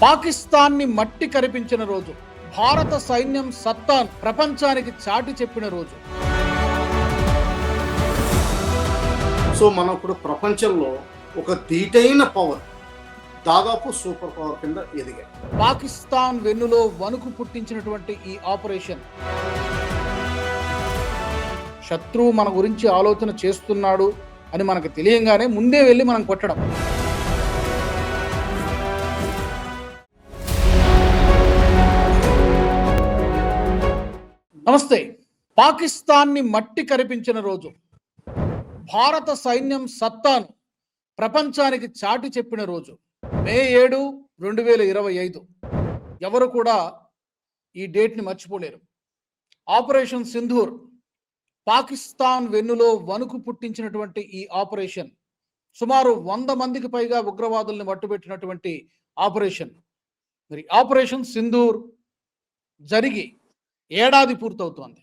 పాకిస్తాన్ని మట్టి కరిపించిన రోజు, భారత సైన్యం సత్తాను ప్రపంచానికి చాటి చెప్పిన రోజు. సో మనం ఇప్పుడు ప్రపంచంలో ఒక ధీటైన పవర్, దాదాపు సూపర్ పవర్ కింద ఎదిగాయి. పాకిస్తాన్ వెన్నులో వణుకు పుట్టించినటువంటి ఈ ఆపరేషన్, శత్రువు మన గురించి ఆలోచన చేస్తున్నాడు అని మనకు తెలియంగానే ముందే వెళ్ళి మనం కొట్టడం. నమస్తే. పాకిస్తాన్ని మట్టి కరిపించిన రోజు, భారత సైన్యం సత్తాను ప్రపంచానికి చాటి చెప్పిన రోజు, మే 7, 2025. ఎవరు కూడా ఈ డేట్ని మర్చిపోలేరు. ఆపరేషన్ సింధూర్, పాకిస్తాన్ వెన్నులో వణుకు పుట్టించినటువంటి ఈ ఆపరేషన్, సుమారు 100 మందికి పైగా ఉగ్రవాదుల్ని మట్టుబెట్టినటువంటి ఆపరేషన్. మరి ఆపరేషన్ సింధూర్ జరిగి ఏడాది పూర్తవుతోంది.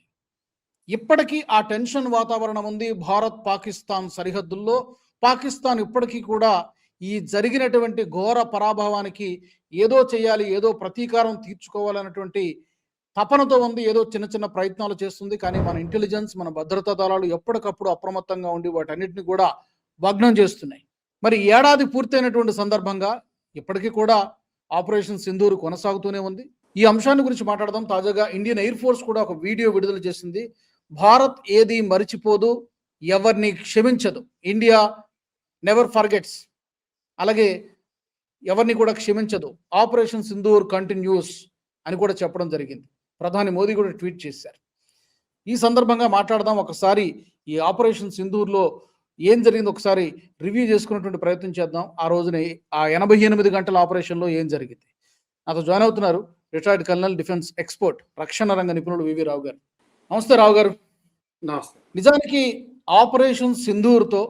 ఇప్పటికీ ఆ టెన్షన్ వాతావరణం ఉంది భారత్ పాకిస్తాన్ సరిహద్దుల్లో. పాకిస్తాన్ ఇప్పటికీ కూడా ఈ జరిగినటువంటి ఘోర పరాభవానికి ఏదో చేయాలి, ఏదో ప్రతీకారం తీర్చుకోవాలన్నటువంటి తపనతో ఉంది. ఏదో చిన్న చిన్న ప్రయత్నాలు చేస్తుంది. కానీ మన ఇంటెలిజెన్స్, మన భద్రతా దళాలు ఎప్పటికప్పుడు అప్రమత్తంగా ఉండి వాటన్నిటిని కూడా భగ్నం చేస్తున్నాయి. మరి ఏడాది పూర్తయినటువంటి సందర్భంగా ఇప్పటికీ కూడా ఆపరేషన్ సింధూర్ కొనసాగుతూనే ఉంది. ఈ అంశాన్ని గురించి మాట్లాడదాం. తాజాగా ఇండియన్ ఎయిర్ ఫోర్స్ కూడా ఒక వీడియో విడుదల చేసింది. భారత్ ఏది మరిచిపోదు, ఎవరిని క్షమించదు, ఇండియా నెవర్ ఫర్గెట్స్, అలాగే ఎవరిని కూడా క్షమించదు, ఆపరేషన్ సింధూర్ కంటిన్యూస్ అని కూడా చెప్పడం జరిగింది. ప్రధాని మోదీ కూడా ట్వీట్ చేశారు. ఈ సందర్భంగా మాట్లాడదాం. ఒకసారి ఈ ఆపరేషన్ సింధూర్లో ఏం జరిగింది ఒకసారి రివ్యూ చేసుకునేటువంటి ప్రయత్నం చేద్దాం. ఆ రోజున ఆ 88 గంటల ఆపరేషన్లో ఏం జరిగింది. నాతో జాయిన్ అవుతున్నారు రిటైర్డ్ కల్నల్, డిఫెన్స్ ఎక్స్పర్ట్, రక్షణ రంగ నిపుణులు వివి రావు గారు. నమస్తే రావు గారు. నమస్తే. నిజానికి ఆపరేషన్ సింధూర్తో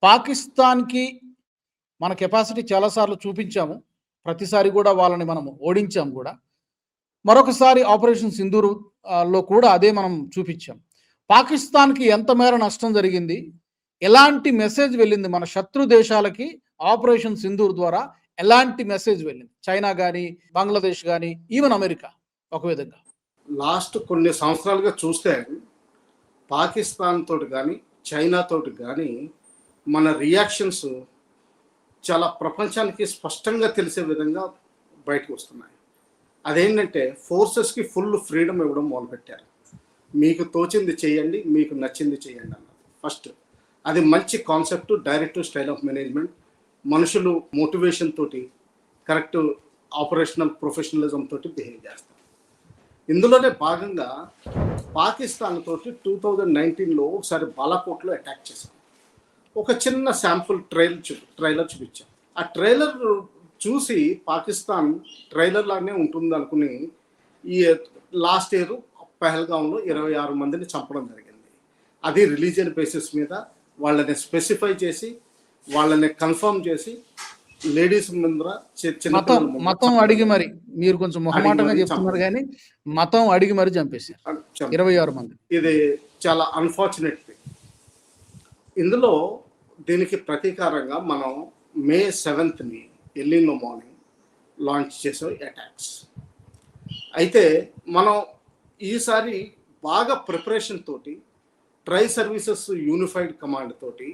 పాకిస్తాన్కి మన కెపాసిటీ చాలాసార్లు చూపించాము. ప్రతిసారి కూడా వాళ్ళని మనం ఓడించాం కూడా. మరొకసారి ఆపరేషన్ సింధూర్ లో కూడా అదే మనం చూపించాం. పాకిస్తాన్కి ఎంత మేర నష్టం జరిగింది, ఎలాంటి మెసేజ్ వెళ్ళింది మన శత్రు దేశాలకి ఆపరేషన్ సింధూర్ ద్వారా, ఎలాంటి మెసేజ్ వెళ్ళింది చైనా కానీ, బంగ్లాదేశ్ కానీ, ఈవెన్ అమెరికా ఒక విధంగా? లాస్ట్ కొన్ని సంవత్సరాలుగా చూస్తే పాకిస్తాన్ తోటి కానీ, చైనా తోటి కానీ మన రియాక్షన్స్ చాలా ప్రపంచానికి స్పష్టంగా తెలిసే విధంగా బయటకు వస్తున్నాయి. అదేంటంటే ఫోర్సెస్కి ఫుల్ ఫ్రీడమ్ ఇవ్వడం మొదలుపెట్టారు. మీకు తోచింది చేయండి, మీకు నచ్చింది చేయండి అన్నారు. ఫస్ట్ అది మంచి concept, directive style of management. మనుషులు మోటివేషన్ తోటి, కరెక్ట్ ఆపరేషనల్ ప్రొఫెషనలిజం తోటి బిహేవ్ చేస్తారు. ఇందులోనే భాగంగా పాకిస్తాన్ తోటి 2019లో ఒకసారి బాలాకోట్లో అటాక్ చేశాం. ఒక చిన్న శాంపుల్ ట్రైలర్ చూపించాం. ఆ ట్రైలర్ చూసి పాకిస్తాన్ ట్రైలర్ లాగానే ఉంటుంది అనుకుని ఈ లాస్ట్ ఇయర్ పహల్గాంలో 26 మందిని చంపడం జరిగింది. అది రిలీజియన్ బేసిస్ మీద వాళ్ళని స్పెసిఫై చేసి, వాళ్ళని కన్ఫర్మ్ చేసి, లేడీస్ ముందర మతం అడిగి మరి, మీరు కొంచెం మొహమాటంగా చెప్తున్నారు కానీ మతం అడిగి మరి చంపేశారు 26 మంది. ఇది చాలా అన్ఫార్చునేట్ థింగ్. ఇందులో దీనికి ప్రతీకారంగా మనం మే 7ని ఎర్లీ మార్నింగ్ లాంచ్ చేసే అటాక్స్. అయితే మనం ఈసారి బాగా ప్రిపరేషన్ తోటి, ట్రై సర్వీసెస్ యూనిఫైడ్ కమాండ్ తోటి,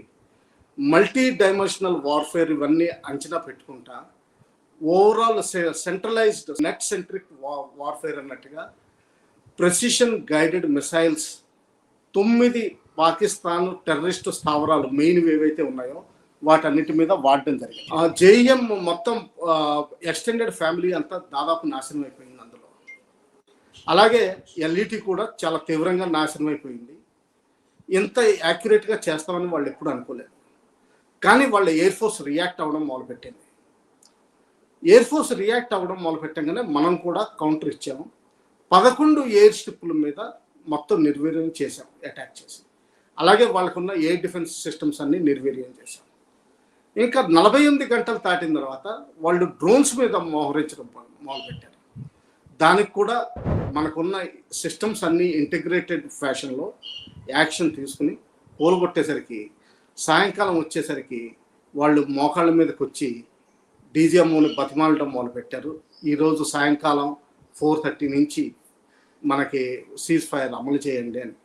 మల్టీ డైమెన్షనల్ వార్ఫేర్ ఇవన్నీ అంచనా పెట్టుకుంటా, overall centralised net centric warfare అన్నట్టుగా precision guided missiles 9 Pakistan terrorist స్థావరాలు మెయిన్ ఏవైతే ఉన్నాయో వాటన్నిటి మీద వాడడం జరిగింది. ఆ జేఎం మొత్తం ఎక్స్టెండెడ్ ఫ్యామిలీ అంతా దాదాపు నాశనం అయిపోయింది అందులో. అలాగే ఎల్ఈటి కూడా చాలా తీవ్రంగా నాశనం అయిపోయింది. ఇంత యాక్యురేట్గా చేస్తామని వాళ్ళు ఎప్పుడు అనుకోలేదు. కానీ వాళ్ళ ఎయిర్ ఫోర్స్ రియాక్ట్ అవ్వడం మొదలుపెట్టింది. ఎయిర్ ఫోర్స్ రియాక్ట్ అవ్వడం మొదలుపెట్టంగానే మనం కూడా కౌంటర్ ఇచ్చాము. 11 ఎయిర్ స్ట్రిప్ల మీద మొత్తం నిర్వీర్యం చేసాం, అటాక్ చేసాం. అలాగే వాళ్ళకున్న ఎయిర్ డిఫెన్స్ సిస్టమ్స్ అన్ని నిర్వీర్యం చేశాం. ఇంకా 48 గంటలు దాటిన తర్వాత వాళ్ళు డ్రోన్స్ మీద మోహరించడం మొదలుపెట్టారు. దానికి కూడా మనకున్న సిస్టమ్స్ అన్నీ ఇంటిగ్రేటెడ్ ఫ్యాషన్లో యాక్షన్ తీసుకుని కూలగొట్టేసరికి సాయంకాలం వచ్చేసరికి వాళ్ళు మోకాళ్ళ మీదకి వచ్చి డీజీఎంఓని బతిమాలడం మొదలుపెట్టారు. ఈరోజు సాయంకాలం 4:30 నుంచి మనకి సీజ్ ఫైర్ అమలు చేయండి అని.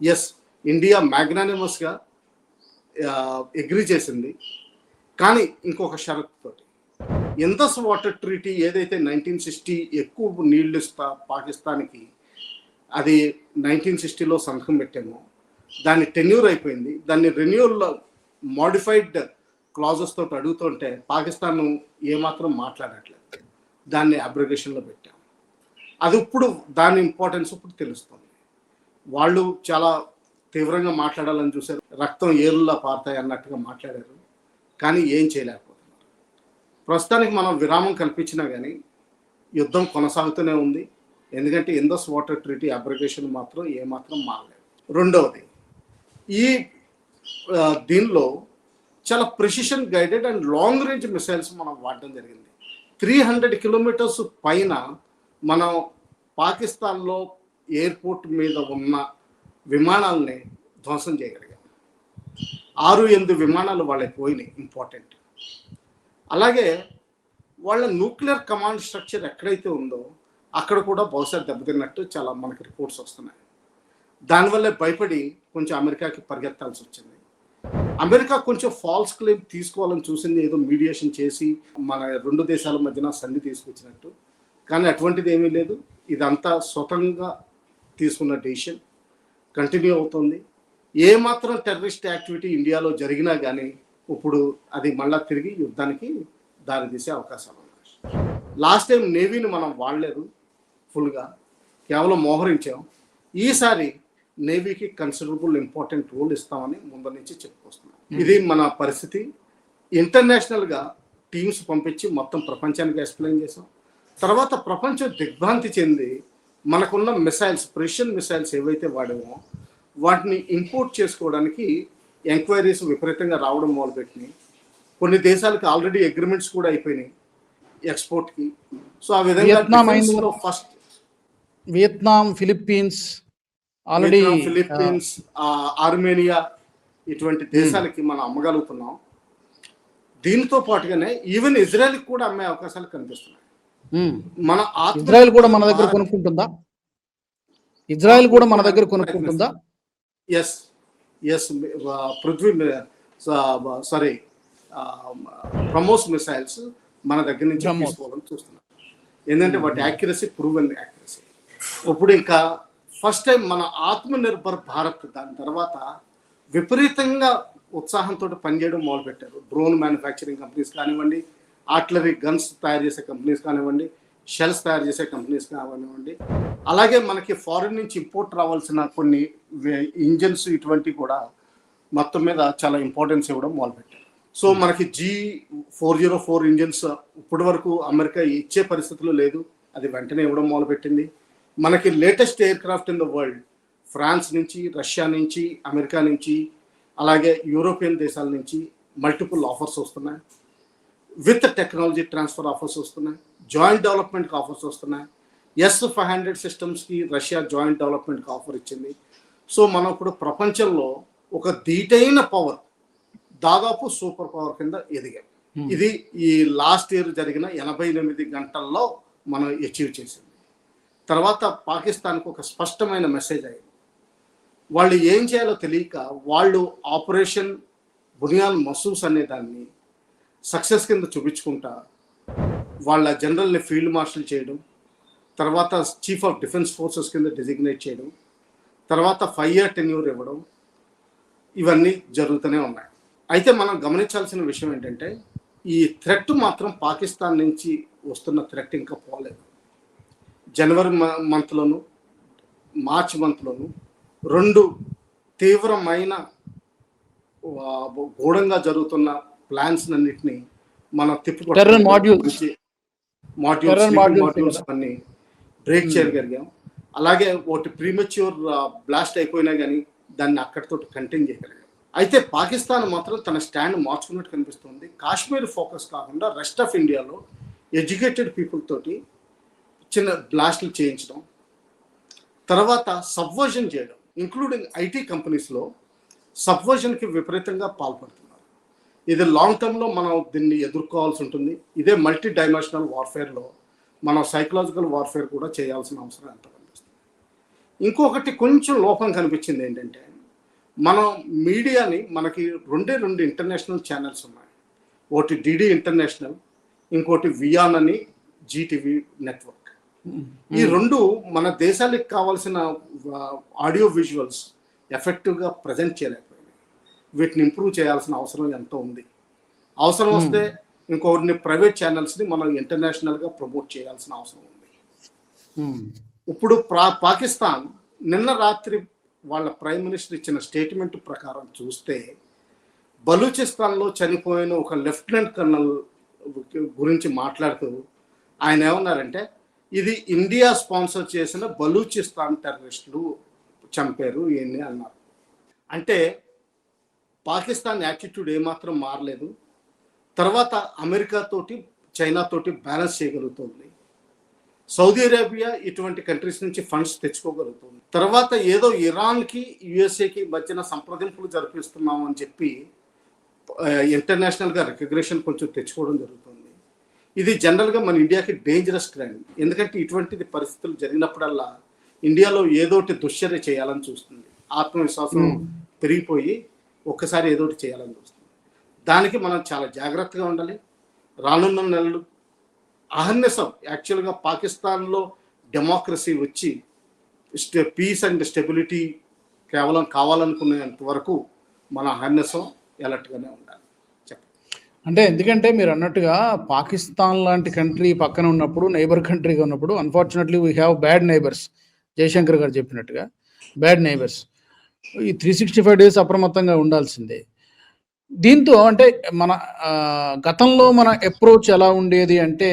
ఎస్, ఇండియా మ్యాగ్నానిమస్గా అగ్రీ చేసింది. కానీ ఇంకొక షరతుతోటి, ఇందస్ వాటర్ ట్రీటీ ఏదైతే 1960 ఎక్కువ నీళ్లు ఇస్తా పాకిస్తాన్కి, అది 1960లో సంతకం పెట్టామో దాని టెన్యూర్ అయిపోయింది. దాన్ని రెన్యూవల్ మోడిఫైడ్ క్లాజెస్ తోటి అడుగుతుంటే పాకిస్తాన్ ఏమాత్రం మాట్లాడట్లేదు. దాన్ని అబ్రిగేషన్లో పెట్టాం. అది ఇప్పుడు దాని ఇంపార్టెన్స్ ఇప్పుడు తెలుస్తుంది. వాళ్ళు చాలా తీవ్రంగా మాట్లాడాలని చూశారు, రక్తం ఏరులా పారుతాయి అన్నట్టుగా మాట్లాడారు, కానీ ఏం చేయలేకపోతున్నారు. ప్రస్తుతానికి మనం విరామం కల్పించినా కానీ యుద్ధం కొనసాగుతూనే ఉంది. ఎందుకంటే ఇందస్ వాటర్ ట్రీటీ అబ్రిగేషన్ మాత్రం ఏమాత్రం మారలేదు. రెండవది, ఈ దీనిలో చాలా precision guided and long range missiles మనం వాడడం జరిగింది. 300 కిలోమీటర్స్ పైన మనం పాకిస్తాన్లో ఎయిర్పోర్ట్ మీద ఉన్న విమానాలని ధ్వంసం చేయగలిగాం. 6-8 విమానాలు వాళ్ళకి పోయినాయి, ఇంపార్టెంట్. అలాగే వాళ్ళ న్యూక్లియర్ కమాండ్ స్ట్రక్చర్ ఎక్కడైతే ఉందో అక్కడ కూడా బహుశా దెబ్బతిన్నట్టు చాలా మనకి రిపోర్ట్స్ వస్తున్నాయి. దానివల్లే భయపడి కొంచెం అమెరికాకి పరిగెత్తాల్సి వచ్చింది. అమెరికా కొంచెం ఫాల్స్ క్లెయిమ్ తీసుకోవాలని చూసింది, ఏదో మీడియేషన్ చేసి మన రెండు దేశాల మధ్యన సంధి తీసుకొచ్చినట్టు. కానీ అటువంటిది ఏమీ లేదు. ఇదంతా స్వతంగా తీసుకున్న డెసిషన్ కంటిన్యూ అవుతుంది. ఏమాత్రం టెర్రరిస్ట్ యాక్టివిటీ ఇండియాలో జరిగినా కానీ ఇప్పుడు అది మళ్ళా తిరిగి యుద్ధానికి దారితీసే అవకాశాలు ఉన్నాయి. లాస్ట్ టైం నేవీని మనం వాడలేదు ఫుల్గా, కేవలం మోహరించాం. ఈసారి నేవీకి కన్సిడరబుల్ ఇంపార్టెంట్ రోల్ ఇస్తామని ముందు నుంచి చెప్పుకొస్తున్నాం. ఇది మన పరిస్థితి. ఇంటర్నేషనల్గా టీమ్స్ పంపించి మొత్తం ప్రపంచానికి ఎక్స్ప్లెయిన్ చేసాం. తర్వాత ప్రపంచం దిగ్భ్రాంతి చెంది మనకున్న మిసైల్స్, ప్రెసిషన్ మిసైల్స్ ఏవైతే వాడామో వాటిని ఇంపోర్ట్ చేసుకోవడానికి ఎంక్వైరీస్ విపరీతంగా రావడం మొదలుపెట్టినాయి. కొన్ని దేశాలకు ఆల్రెడీ అగ్రిమెంట్స్ కూడా అయిపోయినాయి ఎక్స్పోర్ట్కి. సో ఆ విధంగా first Vietnam, Philippines, already Philippines, Armenia ఇటువంటి దేశాలకి మనం అమ్మగలుగుతున్నాం. దీనితో పాటుగానే ఈవెన్ ఇజ్రాయెల్కి కూడా అమ్మే అవకాశాలు కనిపిస్తున్నాయి. మన ఇజ్రాయెల్ కూడా మన దగ్గర కొనుక్కుంటుందా? ఇజ్రాయెల్ కూడా మన దగ్గర కొనుక్కుంటుందా? Yes yes, Prithvi sorry BrahMos missiles మన దగ్గర నుంచి తీసుకోవాలని చూస్తున్నాం. ఏంటంటే వాటి యాక్యురసీ ప్రూవెన్ యాక్యురసీ. ఇప్పుడు ఇంకా ఫస్ట్ టైం మన ఆత్మనిర్భర్ భారత్ దాని తర్వాత విపరీతంగా ఉత్సాహంతో పనిచేయడం మొదలుపెట్టారు. డ్రోన్ మ్యానుఫ్యాక్చరింగ్ కంపెనీస్ కానివ్వండి, ఆర్టిలరీ గన్స్ తయారు చేసే కంపెనీస్ కానివ్వండి, షెల్స్ తయారు చేసే కంపెనీస్ కానివ్వండి, అలాగే మనకి ఫారిన్ నుంచి ఇంపోర్ట్ రావాల్సిన కొన్ని ఇంజన్స్ ఇటువంటి కూడా మొత్తం మీద చాలా ఇంపార్టెన్స్ ఇవ్వడం మొదలుపెట్టారు. సో మనకి G404 ఇంజన్స్ ఇప్పటి వరకు అమెరికా ఇచ్చే పరిస్థితులు లేదు, అది వెంటనే ఇవ్వడం మొదలుపెట్టింది. మనకి latest aircraft in the world France నుంచి, రష్యా నుంచి, అమెరికా నుంచి, అలాగే యూరోపియన్ దేశాల నుంచి మల్టిపుల్ ఆఫర్స్ వస్తున్నాయి. విత్ టెక్నాలజీ ట్రాన్స్ఫర్ ఆఫర్స్ వస్తున్నాయి, జాయింట్ డెవలప్మెంట్కి ఆఫర్స్ వస్తున్నాయి. S-500 సిస్టమ్స్కి రష్యా జాయింట్ డెవలప్మెంట్కి ఆఫర్ ఇచ్చింది. సో మనం ఇప్పుడు ప్రపంచంలో ఒక ధీటైన పవర్, దాదాపు సూపర్ పవర్ కింద ఎదిగాం. ఇది ఈ లాస్ట్ ఇయర్ జరిగిన 88 గంటల్లో మనం అచీవ్ చేసింది. తర్వాత పాకిస్తాన్కి ఒక స్పష్టమైన మెసేజ్ అయింది. వాళ్ళు ఏం చేయాలో తెలియక వాళ్ళు ఆపరేషన్ బునియాన్ మసూస్ అనే దాన్ని సక్సెస్ కింద చూపించుకుంటా వాళ్ళ జనరల్ని ఫీల్డ్ మార్షల్ చేయడం, తర్వాత చీఫ్ ఆఫ్ డిఫెన్స్ ఫోర్సెస్ కింద డెసిగ్నేట్ చేయడం, తర్వాత 5 year టెన్యూర్ ఇవ్వడం, ఇవన్నీ జరుగుతూనే ఉన్నాయి. అయితే మనం గమనించాల్సిన విషయం ఏంటంటే ఈ థ్రెట్ మాత్రం పాకిస్తాన్ నుంచి వస్తున్న థ్రెట్ ఇంకా పోలేదు. జనవరి మంత్లోను, మార్చ్ మంత్లోను 2 తీవ్రమైన గూఢంగా జరుగుతున్న ప్లాన్స్ అన్నిటినీ మనం తిప్పుకొట్టాం. మాడ్యూల్స్ అన్ని బ్రేక్ చేయగలిగాం. అలాగే ఒకటి ప్రీమెచ్యూర్ బ్లాస్ట్ అయిపోయినా కానీ దాన్ని అక్కడితో కంటైన్ చేయగలిగాం. అయితే పాకిస్తాన్ మాత్రం తన స్టాండ్ మార్చుకున్నట్టు కనిపిస్తుంది. కాశ్మీర్ ఫోకస్ కాకుండా రెస్ట్ ఆఫ్ ఇండియాలో ఎడ్యుకేటెడ్ పీపుల్ తోటి చిన్న బ్లాస్ట్లు చేయించడం, తర్వాత సబ్వర్జన్ చేయడం, ఇంక్లూడింగ్ ఐటీ కంపెనీస్లో సబ్వర్జన్కి విపరీతంగా పాల్పడుతున్నారు. ఇది లాంగ్ టర్మ్లో మనం దీన్ని ఎదుర్కోవాల్సి ఉంటుంది. ఇదే మల్టీ డైమెన్షనల్ వార్ఫేర్లో మనం సైకలాజికల్ వార్ఫేర్ కూడా చేయాల్సిన అవసరం ఎంత కనిపిస్తుంది. ఇంకొకటి కొంచెం లోపం కనిపించింది ఏంటంటే, మనం మీడియాని మనకి రెండు ఇంటర్నేషనల్ ఛానల్స్ ఉన్నాయి. ఒకటి డిడి ఇంటర్నేషనల్, ఇంకోటి వియాన్ అని జీటీవీ నెట్వర్క్. ఈ రెండు మన దేశానికి కావాల్సిన ఆడియో విజువల్స్ ఎఫెక్టివ్గా ప్రజెంట్ చేయలేకపోయింది. వీటిని ఇంప్రూవ్ చేయాల్సిన అవసరం ఎంతో ఉంది. అవసరం వస్తే ఇంకొన్ని ప్రైవేట్ ఛానల్స్ని మనం ఇంటర్నేషనల్గా ప్రమోట్ చేయాల్సిన అవసరం ఉంది. ఇప్పుడు పాకిస్తాన్ నిన్న రాత్రి వాళ్ళ ప్రైమ్ మినిస్టర్ ఇచ్చిన స్టేట్మెంట్ ప్రకారం చూస్తే, బలూచిస్తాన్లో చనిపోయిన ఒక లెఫ్టినెంట్ కర్నల్ గురించి మాట్లాడుతూ ఆయన ఏమన్నారంటే, ఇది ఇండియా స్పాన్సర్ చేసిన బలూచిస్తాన్ టెర్రరిస్టులు చంపారు ఇవన్నీ అన్నారు. అంటే పాకిస్తాన్ యాటిట్యూడ్ ఏమాత్రం మారలేదు. తర్వాత అమెరికా తోటి, చైనా తోటి బ్యాలెన్స్ చేయగలుగుతుంది. సౌదీ అరేబియా ఇటువంటి కంట్రీస్ నుంచి ఫండ్స్ తెచ్చుకోగలుగుతుంది. తర్వాత ఏదో ఇరాన్కి యుఎస్ఏకి మధ్యన సంప్రదింపులు జరిపిస్తున్నాం అని చెప్పి ఇంటర్నేషనల్గా రికగ్నిషన్ కొంచెం తెచ్చుకోవడం జరుగుతుంది. ఇది జనరల్గా మన ఇండియాకి డేంజరస్ క్రైమ్. ఎందుకంటే ఇటువంటిది పరిస్థితులు జరిగినప్పుడల్లా ఇండియాలో ఏదోటి దుశ్చర్య చేయాలని చూస్తుంది. ఆత్మవిశ్వాసం పెరిగిపోయి ఒక్కసారి ఏదోటి చేయాలని చూస్తుంది. దానికి మనం చాలా జాగ్రత్తగా ఉండాలి. రానున్న నెలలు అహర్నిశం యాక్చువల్గా పాకిస్తాన్లో డెమోక్రసీ వచ్చి పీస్ అండ్ స్టెబిలిటీ కేవలం కావాలనుకునేంత వరకు మన అహర్నిశం ఎలర్ట్గానే ఉండాలి. అంటే ఎందుకంటే మీరు అన్నట్టుగా పాకిస్తాన్ లాంటి కంట్రీ పక్కన ఉన్నప్పుడు, నైబర్ కంట్రీగా ఉన్నప్పుడు, unfortunately we have bad neighbours. Jaishankar గారు చెప్పినట్టుగా బ్యాడ్ నైబర్స్. ఈ 365 days అప్రమత్తంగా ఉండాల్సిందే. దీంతో అంటే మన గతంలో మన అప్రోచ్ ఎలా ఉండేది అంటే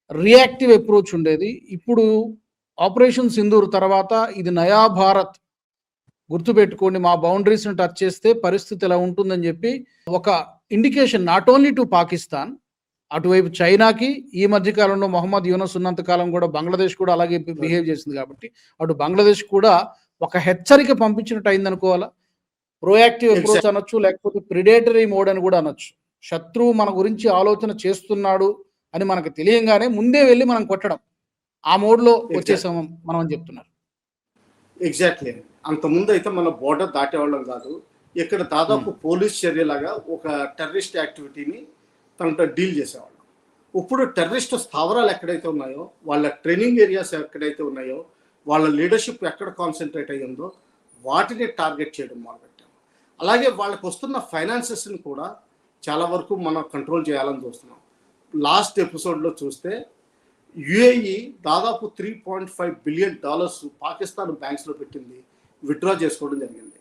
రియాక్టివ్ అప్రోచ్ ఉండేది. ఇప్పుడు ఆపరేషన్ సింధూర్ తర్వాత ఇది నయా భారత్, గుర్తుపెట్టుకోండి, మా బౌండరీస్ని టచ్ చేస్తే పరిస్థితి ఎలా ఉంటుందని చెప్పి ఒక indication not only to Pakistan, అటువైపు చైనాకి, ఈ మధ్య కాలంలో మొహమ్మద్ యూనస్ ఉన్నంత కాలం కూడా బంగ్లాదేశ్ కూడా అలాగే బిహేవ్ చేసింది కాబట్టి అటు బంగ్లాదేశ్ కూడా ఒక హెచ్చరిక పంపించినట్టు అయింది అనుకోవాలా. ప్రోయాక్టివ్ అప్రోచ్ అనొచ్చు, లేకపోతే ప్రిడేటరీ మోడ్ అని కూడా అనొచ్చు. శత్రువు మన గురించి ఆలోచన చేస్తున్నాడు అని మనకు తెలియంగానే ముందే వెళ్ళి మనం కొట్టడం, ఆ మోడ్లో వచ్చేసాము మనం అని చెప్తున్నారు. ఎగ్జాక్ట్లీ. అంతకుముందు అయితే మన బోర్డర్ దాటేవాళ్ళం కాదు. ఇక్కడ దాదాపు పోలీస్ చర్యలాగా ఒక టెర్రరిస్ట్ యాక్టివిటీని తనతో డీల్ చేసేవాళ్ళం. ఇప్పుడు టెర్రరిస్ట్ స్థావరాలు ఎక్కడైతే ఉన్నాయో, వాళ్ళ ట్రైనింగ్ ఏరియాస్ ఎక్కడైతే ఉన్నాయో, వాళ్ళ లీడర్షిప్ ఎక్కడ కాన్సన్ట్రేట్ అయ్యిందో వాటిని టార్గెట్ చేయడం మొదలుపెట్టాం. అలాగే వాళ్ళకు వస్తున్న ఫైనాన్సెస్ని కూడా చాలా వరకు మనం కంట్రోల్ చేయాలని చూస్తున్నాం. లాస్ట్ ఎపిసోడ్లో చూస్తే యుఏఈ దాదాపు $3.5 billion పాకిస్తాన్ బ్యాంక్స్లో పెట్టింది, విత్డ్రా చేసుకోవడం జరిగింది.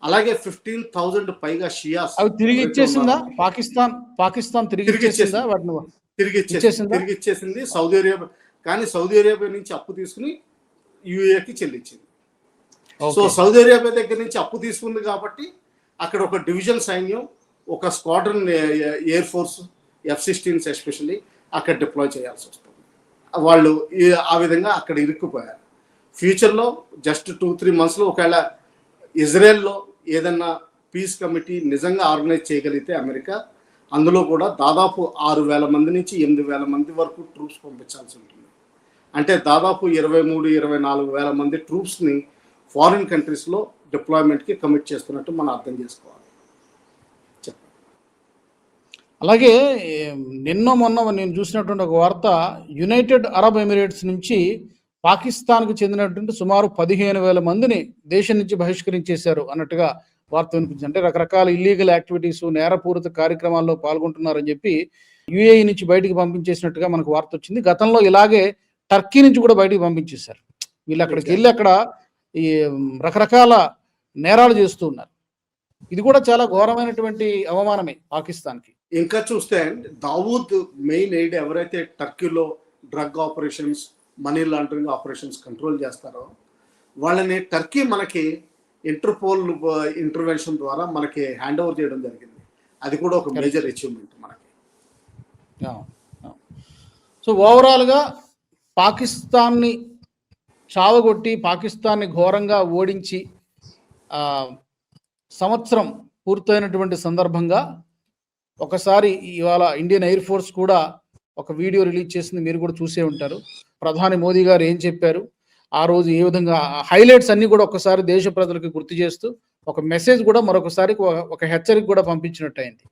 అలాగే 15,000 పైగా షియాస్ అవి తిరిగి ఇచ్చేసిందా పాకిస్తాన్ తిరిగి ఇచ్చేసింది సౌదీ అరేబియా. కానీ సౌదీ అరేబియా నుంచి అప్పు తీసుకుని యుఏకి చెల్లించింది. సో సౌదీ అరేబియా దగ్గర నుంచి అప్పు తీసుకుంది కాబట్టి అక్కడ ఒక డివిజన్ సైన్యం, ఒక squadron air force F-16s especially అక్కడ డిప్లాయ్ చేయాల్సి వస్తుంది. వాళ్ళు ఆ విధంగా అక్కడ ఇరుక్కుపోయారు. ఫ్యూచర్లో జస్ట్ 2-3 monthsలో ఒకవేళ ఇజ్రాయెల్లో ఏదన్నా పీస్ కమిటీ నిజంగా ఆర్గనైజ్ చేయగలిగితే అమెరికా, అందులో కూడా దాదాపు 6,000 మంది నుంచి 8,000 మంది వరకు ట్రూప్స్ పంపించాల్సి ఉంటుంది. అంటే దాదాపు 23,000-24,000 మంది ట్రూప్స్ని ఫారిన్ కంట్రీస్లో డిప్లాయ్మెంట్కి కమిట్ చేస్తున్నట్టు మనం అర్థం చేసుకోవాలి. అలాగే నిన్న మొన్న నేను చూసినటువంటి ఒక వార్త, యునైటెడ్ అరబ్ ఎమిరేట్స్ నుంచి పాకిస్తాన్కు చెందినటువంటి సుమారు 15,000 మందిని దేశం నుంచి బహిష్కరించేశారు అన్నట్టుగా వార్త వినిపించింది. అంటే రకరకాల ఇల్లీగల్ యాక్టివిటీస్, నేరపూరిత కార్యక్రమాల్లో పాల్గొంటున్నారని చెప్పి యుఏఈ నుంచి బయటికి పంపించేసినట్టుగా మనకు వార్త వచ్చింది. గతంలో ఇలాగే టర్కీ నుంచి కూడా బయటికి పంపించేశారు. వీళ్ళు అక్కడికి వెళ్ళి అక్కడ ఈ రకరకాల నేరాలు చేస్తూ ఉన్నారు. ఇది కూడా చాలా ఘోరమైనటువంటి అవమానమే పాకిస్తాన్కి. ఇంకా చూస్తే దావూద్ మెయిన్ ఎయిడ్ ఎవరైతే టర్కీలో drug operations, money laundering operations control చేస్తారో వాళ్ళని టర్కీ మనకి ఇంటర్పోల్ ఇంటర్వెన్షన్ ద్వారా మనకి హ్యాండ్ ఓవర్ చేయడం జరిగింది. అది కూడా ఒక మేజర్ అచీవ్మెంట్ మనకి. సో ఓవరాల్గా పాకిస్తాన్ని చావగొట్టి, పాకిస్తాన్ని ఘోరంగా ఓడించి సంవత్సరం పూర్తయినటువంటి సందర్భంగా ఒకసారి ఇవాళ ఇండియన్ ఎయిర్ ఫోర్స్ కూడా ఒక వీడియో రిలీజ్ చేసింది, మీరు కూడా చూసే ఉంటారు. ప్రధాని మోదీ గారు ఏం చెప్పారు, ఆ రోజు ఏ విధంగా హైలైట్స్ అన్ని కూడా ఒకసారి దేశ ప్రజలకు గుర్తు చేస్తూ ఒక మెసేజ్ కూడా మరొకసారి ఒక హెచ్చరిక కూడా పంపించినట్టు అయింది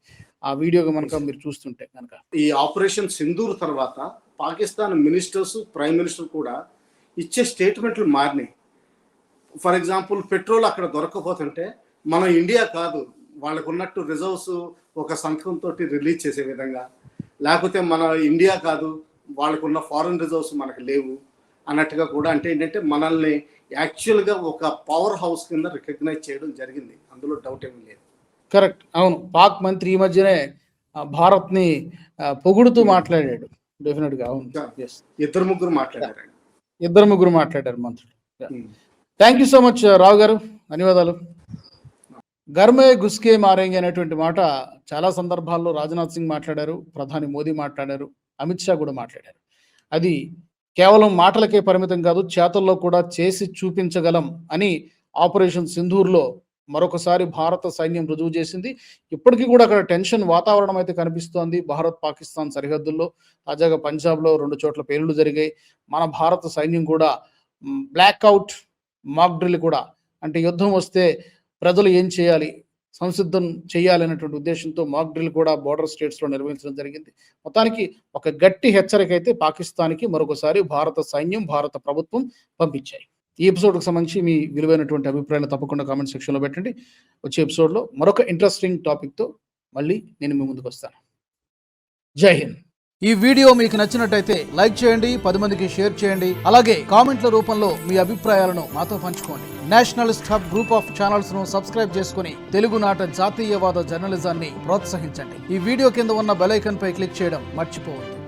ఆ వీడియో కనుక మీరు చూస్తుంటే కనుక. ఈ ఆపరేషన్ సింధూర్ తర్వాత పాకిస్తాన్ మినిస్టర్స్, ప్రైమ్ మినిస్టర్ కూడా ఇచ్చే స్టేట్మెంట్లు మారినాయి. ఫర్ ఎగ్జాంపుల్, పెట్రోల్ అక్కడ దొరకకపోతుంటే మన ఇండియా కాదు, వాళ్ళకు ఉన్నట్టు రిజర్వ్స్ ఒక సంతకంతో రిలీజ్ చేసే విధంగా, లేకపోతే మన ఇండియా కాదు, వాళ్ళకున్న ఫారెన్ రిజర్వ్స్ మనకు లేవు అన్నట్టుగా కూడా, అంటే ఏంటంటే మనల్ని యాక్చువల్గా ఒక పవర్ హౌస్ కింద రికగ్నైజ్ చేయడం జరిగింది, అందులో డౌట్ ఏమీ లేదు. కరెక్ట్, అవును. పాక్ మంత్రి ఈ మధ్యనే భారత్ని పొగుడుతూ మాట్లాడాడు. డెఫినెట్గా అవును. ఇద్దరు ముగ్గురు మాట్లాడారు మంత్రులు. థ్యాంక్ యూ సో మచ్ రావు గారు, ధన్యవాదాలు. గర్మే గుస్కే మారేంగి అనేటువంటి మాట చాలా సందర్భాల్లో రాజ్నాథ్ సింగ్ మాట్లాడారు, ప్రధాని మోదీ మాట్లాడారు, అమిత్ షా కూడా మాట్లాడారు. అది కేవలం మాటలకే పరిమితం కాదు, చేతల్లో కూడా చేసి చూపించగలం అని ఆపరేషన్ సింధూర్లో మరొకసారి భారత సైన్యం రుజువు చేసింది. ఇప్పటికీ కూడా అక్కడ టెన్షన్ వాతావరణం అయితే కనిపిస్తోంది. భారత్ పాకిస్తాన్ సరిహద్దుల్లో తాజాగా పంజాబ్లో 2 చోట్ల పేలుళ్లు జరిగాయి. మన భారత సైన్యం కూడా బ్లాక్అవుట్ మాక్ డ్రిల్ కూడా, అంటే యుద్ధం వస్తే ప్రజలు ఏం చేయాలి, సంసిద్ధం చేయాలి అనేటువంటి ఉద్దేశంతో మాక్ డ్రిల్ కూడా బోర్డర్ స్టేట్స్లో నిర్వహించడం జరిగింది. మొత్తానికి ఒక గట్టి హెచ్చరిక అయితే పాకిస్తాన్కి మరొకసారి భారత సైన్యం, భారత ప్రభుత్వం పంపించాయి. ఈ ఎపిసోడ్కి సంబంధించి మీ విలువైనటువంటి అభిప్రాయాలు తప్పకుండా కామెంట్ సెక్షన్లో పెట్టండి. వచ్చే ఎపిసోడ్లో మరొక ఇంట్రెస్టింగ్ టాపిక్తో మళ్ళీ నేను మీ ముందుకు వస్తాను. జై హింద్. ఈ వీడియో మీకు నచ్చినట్టయితే లైక్ చేయండి, 10 మందికి షేర్ చేయండి. అలాగే కామెంట్ల రూపంలో మీ అభిప్రాయాలను మాతో పంచుకోండి. Nationalist hub group of channels ను సబ్స్క్రైబ్ చేసుకుని తెలుగునాట జాతీయవాద జర్నలిజాన్ని ప్రోత్సహించండి. ఈ వీడియో కింద ఉన్న బెల్ ఐకాన్ పై క్లిక్ చేయడం మర్చిపోవద్దు.